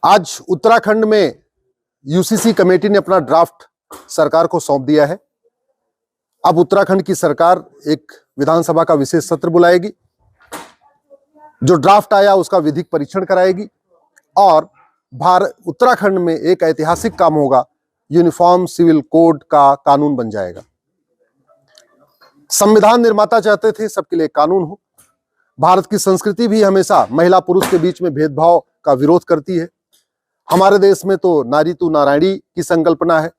आज उत्तराखंड में UCC committee ने अपना ड्राफ्ट सरकार को सौंप दिया है। अब उत्तराखंड की सरकार एक विधानसभा का विशेष सत्र बुलाएगी, जो ड्राफ्ट आया उसका विधिक परीक्षण कराएगी और उत्तराखंड में एक ऐतिहासिक काम होगा, यूनिफॉर्म सिविल कोड का कानून बन जाएगा। संविधान निर्माता चाहते थे सबके लिए कानून हो। भारत की संस्कृति भी हमेशा महिला पुरुष के बीच में भेदभाव का विरोध करती है। हमारे देश में तो नारी तु नारायणी की संकल्पना है,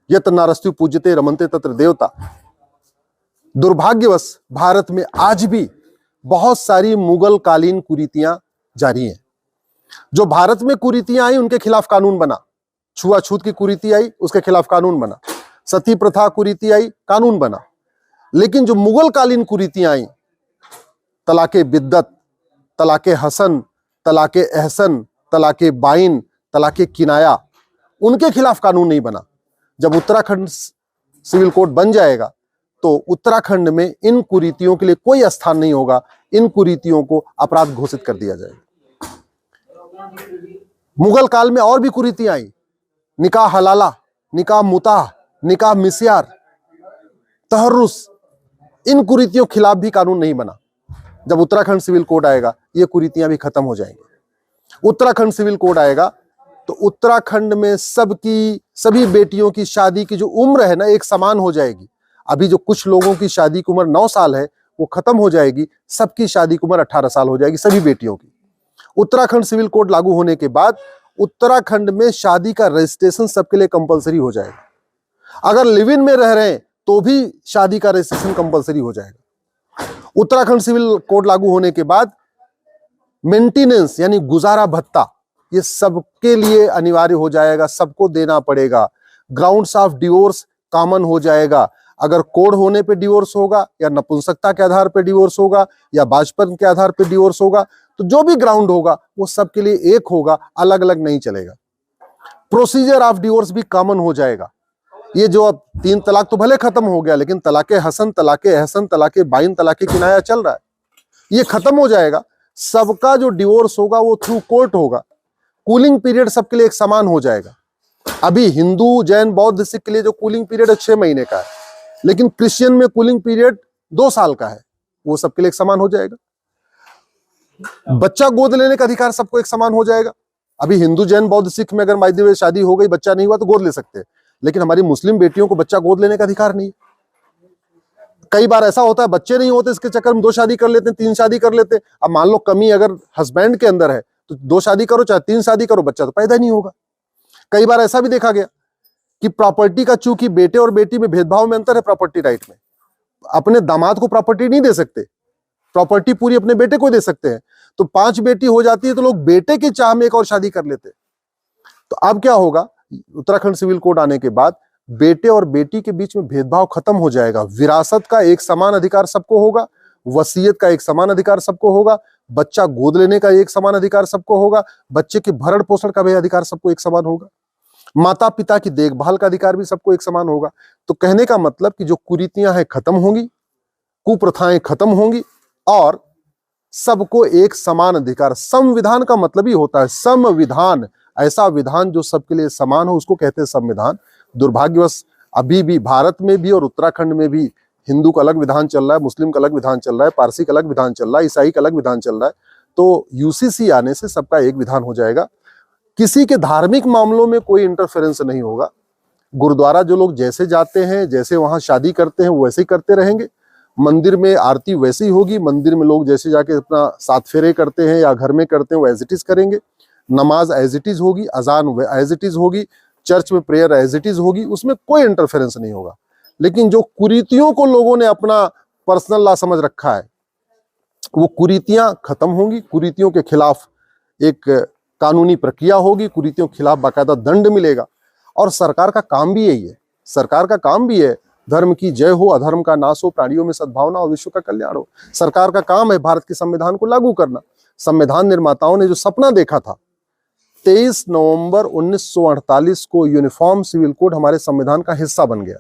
यत नारस्तु पूज्यते रमन्ते तत्र देवता। दुर्भाग्यवश भारत में आज भी बहुत सारी मुगल कालीन कुरीतियां जारी हैं। जो भारत में कुरीतियां आई उनके खिलाफ कानून बना, छुआछूत की कुरीति आई उसके खिलाफ कानून बना, सती प्रथा कुरीति आई कानून बना। लेकिन जो मुगल कालीन कुरीतियां आई, तलाके बिद्दत, तलाके हसन, तलाके एहसन, तलाके बाइन, तलाके किनाया, उनके खिलाफ कानून नहीं बना। जब उत्तराखंड सिविल कोड बन जाएगा तो उत्तराखंड में इन कुरीतियों के लिए कोई स्थान नहीं होगा। इन कुरीतियों को अपराध घोषित कर दिया जाएगा। मुगल काल में और भी कुरीतियां आई, निकाह हलाला, निकाह मुताह, निकाह मिस्यार, तहर्रुस, इन कुरीतियों के खिलाफ भी कानून नहीं बना। जब उत्तराखंड सिविल कोड आएगा ये कुरीतियां भी खत्म हो जाएंगी। उत्तराखंड सिविल कोड आएगा तो उत्तराखंड में सभी बेटियों की शादी की जो उम्र है ना, एक समान हो जाएगी। अभी जो कुछ लोगों की शादी की उम्र 9 साल है वो खत्म हो जाएगी, सबकी शादी की उम्र 18 साल हो जाएगी, सभी बेटियों की। उत्तराखंड सिविल कोड लागू होने के बाद उत्तराखंड में शादी का रजिस्ट्रेशन सबके लिए कंपलसरी हो जाएगा। अगर लिव इन में रह रहे हैं तो भी शादी का रजिस्ट्रेशन कंपलसरी हो जाएगा। उत्तराखंड सिविल कोड लागू होने के बाद मेंटेनेंस यानी गुजारा भत्ता ये सबके लिए अनिवार्य हो जाएगा, सबको देना पड़ेगा। ग्राउंड्स ऑफ डिवोर्स कॉमन हो जाएगा। अगर कोड होने पे डिवोर्स होगा या नपुंसकता के आधार पे डिवोर्स होगा या बाजपन के आधार पे डिवोर्स होगा, तो जो भी ग्राउंड होगा वो सबके लिए एक होगा, अलग अलग नहीं चलेगा। प्रोसीजर ऑफ डिवोर्स भी कॉमन हो जाएगा। ये जो अब 3 तलाक तो भले खत्म हो गया, लेकिन तलाके हसन, तलाके एहसन, तलाके बाइन, तलाके किनाया चल रहा है, ये खत्म हो जाएगा। सबका जो डिवोर्स होगा वो थ्रू कोर्ट होगा। कूलिंग पीरियड सबके लिए एक समान हो जाएगा। अभी हिंदू, जैन, बौद्ध, सिख के लिए जो कूलिंग पीरियड है 6 महीने का है, लेकिन क्रिश्चियन में कूलिंग पीरियड 2 साल का है, वो सबके लिए एक समान हो जाएगा। बच्चा गोद लेने का अधिकार सबको एक समान हो जाएगा। अभी हिंदू, जैन, बौद्ध, सिख में अगर मायदे में शादी हो गई, बच्चा नहीं हुआ तो गोद ले सकते हैं, लेकिन हमारी मुस्लिम बेटियों को बच्चा गोद लेने का अधिकार नहीं है। कई बार ऐसा होता है बच्चे नहीं होते, इसके चक्कर में 2 शादी कर लेते हैं, 3 शादी कर लेते हैं। अब मान लो कमी अगर हस्बैंड के अंदर है तो 2 शादी करो चाहे 3 शादी करो, बच्चा तो पैदा नहीं होगा। कई बार ऐसा भी देखा गया कि प्रॉपर्टी का, चूंकि बेटे और बेटी में भेदभाव में अंतर है प्रॉपर्टी राइट में, अपने दामाद को प्रॉपर्टी नहीं दे सकते, प्रॉपर्टी पूरी अपने बेटे को दे सकते हैं। तो 5 बेटी हो जाती है तो लोग बेटे की चाह में एक और शादी कर लेते। तो अब क्या होगा, उत्तराखंड सिविल कोड आने के बाद बेटे और बेटी के बीच में भेदभाव खत्म हो जाएगा। विरासत का एक समान अधिकार सबको होगा, वसीयत का एक समान अधिकार सबको होगा, बच्चा गोद लेने का एक समान अधिकार सबको होगा, बच्चे के भरण पोषण का भी अधिकार सबको एक समान होगा, माता पिता की देखभाल का अधिकार भी सबको एक समान होगा। तो कहने का मतलब कि जो कुरीतियां हैं खत्म होंगी, कुप्रथाएं खत्म होंगी और सबको एक समान अधिकार। संविधान का मतलब ही होता है संविधान, ऐसा विधान जो सबके लिए समान हो उसको कहते हैं संविधान। दुर्भाग्यवश अभी भी भारत में भी और उत्तराखंड में भी हिंदू का अलग विधान चल रहा है, मुस्लिम का अलग विधान चल रहा है, पारसी का अलग विधान चल रहा है, ईसाई का अलग विधान चल रहा है। तो यूसीसी आने से सबका एक विधान हो जाएगा। किसी के धार्मिक मामलों में कोई इंटरफेरेंस नहीं होगा। गुरुद्वारा जो लोग जैसे जाते हैं, जैसे वहां शादी करते हैं, वैसे ही करते रहेंगे। मंदिर में आरती वैसी ही होगी, मंदिर में लोग जैसे जाके अपना 7 फेरे करते हैं या घर में करते हैं वो एज इट इज करेंगे। नमाज एज इट इज होगी, अजान एज इट इज होगी, चर्च में प्रेयर एज इट इज होगी, उसमें कोई इंटरफेरेंस नहीं होगा। लेकिन जो कुरीतियों को लोगों ने अपना पर्सनल लॉ समझ रखा है, वो कुरीतियां खत्म होंगी। कुरीतियों के खिलाफ एक कानूनी प्रक्रिया होगी, कुरीतियों के खिलाफ बाकायदा दंड मिलेगा। और सरकार का काम भी यही है, सरकार का काम भी है धर्म की जय हो, अधर्म का नाश हो, प्राणियों में सद्भावना और विश्व का कल्याण हो। सरकार का काम है भारत के संविधान को लागू करना। संविधान निर्माताओं ने जो सपना देखा था, 23 नवंबर 1948 को यूनिफॉर्म सिविल कोड हमारे संविधान का हिस्सा बन गया।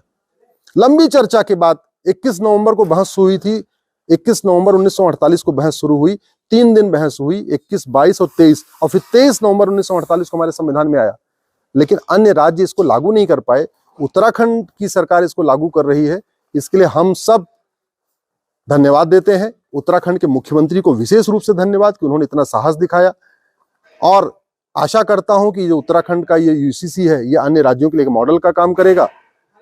लंबी चर्चा के बाद 21 नवंबर को बहस हुई थी, 21 नवंबर 1948 को बहस शुरू हुई 3 दिन बहस हुई, 21, 22 और 23, और फिर 23 नवंबर 1948 को हमारे संविधान में आया। लेकिन अन्य राज्य इसको लागू नहीं कर पाए। उत्तराखंड की सरकार इसको लागू कर रही है। इसके लिए हम सब धन्यवाद देते हैं। उत्तराखंड के मुख्यमंत्री को विशेष रूप से धन्यवाद कि उन्होंने इतना साहस दिखाया, और आशा करता हूं कि जो उत्तराखंड का ये यूसीसी है, ये अन्य राज्यों के लिए एक मॉडल का काम करेगा।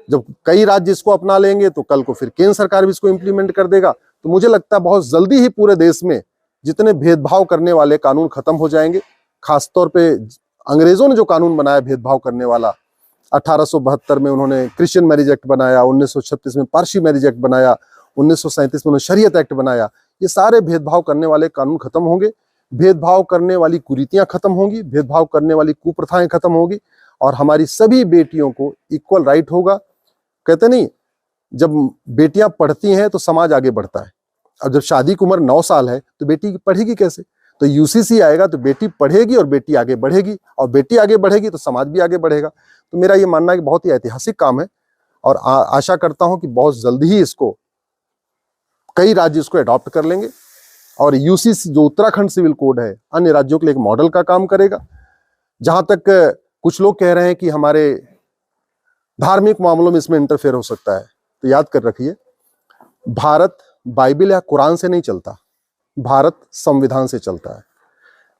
जब कई राज्य इसको अपना लेंगे तो कल को फिर केंद्र सरकार भी इसको इंप्लीमेंट कर देगा। तो मुझे लगता है बहुत जल्दी ही पूरे देश में जितने भेदभाव करने वाले कानून खत्म हो जाएंगे। खासतौर पे अंग्रेजों ने जो कानून बनाया भेदभाव करने वाला, 1872 में उन्होंने क्रिश्चियन मैरिज एक्ट बनाया, 1936 में पारसी मैरिज एक्ट बनाया, 1937 में उन्होंने शरीयत एक्ट बनाया। ये सारे भेदभाव करने वाले कानून खत्म होंगे, भेदभाव करने वाली कुरीतियां खत्म होंगी, भेदभाव करने वाली कुप्रथाएं खत्म होगी, और हमारी सभी बेटियों को इक्वल राइट होगा। कहते नहीं, जब बेटियां पढ़ती हैं तो समाज आगे बढ़ता है। अब जब शादी की उम्र 9 साल है तो बेटी पढ़ेगी कैसे? तो यूसीसी आएगा तो बेटी पढ़ेगी और बेटी आगे बढ़ेगी, और बेटी आगे बढ़ेगी तो समाज भी आगे बढ़ेगा। तो मेरा ये मानना है कि बहुत ही ऐतिहासिक काम है, और आशा करता हूं कि बहुत जल्दी ही इसको कई राज्य इसको अडॉप्ट कर लेंगे, और यूसीसी जो उत्तराखंड सिविल कोड है अन्य राज्यों के लिए एक मॉडल का काम करेगा। जहां तक कुछ लोग कह रहे हैं कि हमारे धार्मिक मामलों में इसमें इंटरफेयर हो सकता है, तो याद कर रखिए, भारत बाइबल या कुरान से नहीं चलता, भारत संविधान से चलता है।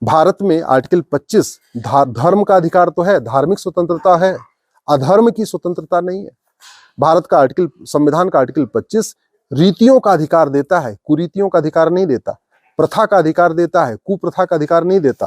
भारत में आर्टिकल 25 धर्म का अधिकार तो है, धार्मिक स्वतंत्रता है, अधर्म की स्वतंत्रता नहीं है। भारत का संविधान का आर्टिकल 25 रीतियों का अधिकार देता है, कुरीतियों का अधिकार नहीं देता, प्रथा का अधिकार देता है, कुप्रथा का अधिकार नहीं देता।